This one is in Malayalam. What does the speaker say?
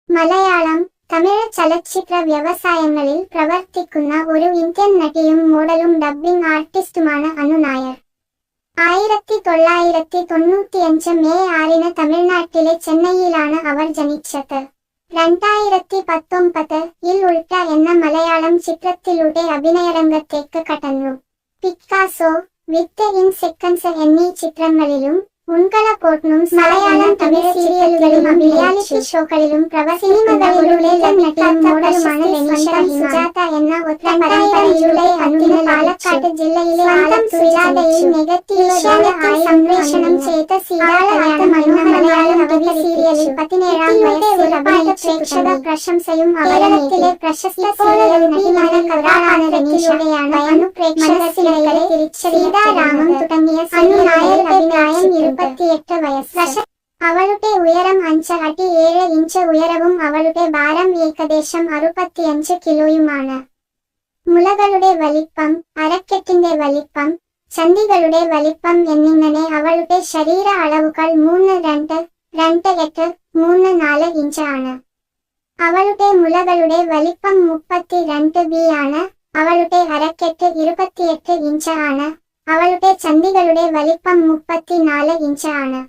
മലയാളം, തമിഴ് ചലച്ചിത്ര വ്യവസായങ്ങളിൽ പ്രവർത്തിക്കുന്ന ഒരു ഇന്ത്യൻ നടിയും മോഡലും ഡബ്ബിംഗ് ആർട്ടിസ്റ്റുമാണ് അനു നായർ. 1995 മെയ് 6 തമിഴ്നാട്ടിലെ ചെന്നൈയിലാണ് അവർ ജനിച്ചത്. 2019 ഉൾട്ട എന്ന മലയാളം ചിത്രത്തിലൂടെ അഭിനയരംഗത്തേക്ക് കടന്നു. പിക്കാസോ, വിത്ത് ഇൻ സെക്കൻഡ്സ് എന്നീ ചിത്രങ്ങളിലും ഉൺകള പോർട്ടും മലയാളം തമിഴ് സീരിയലുകളിലും റിയാലിറ്റി ഷോകളിലും സിനിമകളിലൂടെ നടിയും മോഡലുമാണ് സുജാത എന്ന ഒറ്റ പരമ്പരയിലൂടെ അന്നിന് പാലക്കാട് ജില്ലയിലെ ആലത്തൂരിൽ നെഗറ്റീവ് ആയി സംപ്രേഷണം ചെയ്ത സീതാളയാത്ത മലയാളം ടിവി സീരിയലിൽ 17-ാം വയസ്സിൽ പ്രേക്ഷക പ്രശംസയും അവതരണത്തിലെ പ്രശസ്ത സീരിയൽ നടിമാരിലൊരാളാണ് രഞ്ജിനിലൂടെയാണ് അനു പ്രേക്ഷകർക്കിടയിലെ സീതാരാമം തുടങ്ങിയ സീരിയലുകളിൽ അഭിനയം. 28 വയസ്സ്. അവളുടെ ഉയരം 5 അടി 7 ഇഞ്ച് ഉയരവും അവളുടെ ഭാരം ഏകദേശം 65 കിലോയുമാണ്. മുലകളുടെ വലിപ്പം, അരക്കെട്ടിന്റെ വലിപ്പം, ചന്തികളുടെ വലിപ്പം എന്നിങ്ങനെ അവളുടെ ശരീര അളവുകൾ 3'2'8", 3'4" ഇഞ്ച് ആണ്. അവളുടെ മുലകളുടെ വലിപ്പം 32B ആണ്. അവളുടെ അരക്കെട്ട് 28 ഇഞ്ച് ആണ്. അവളുടെ ചന്തികളുടെ വലിപ്പം 34 ഇഞ്ച് ആണ്.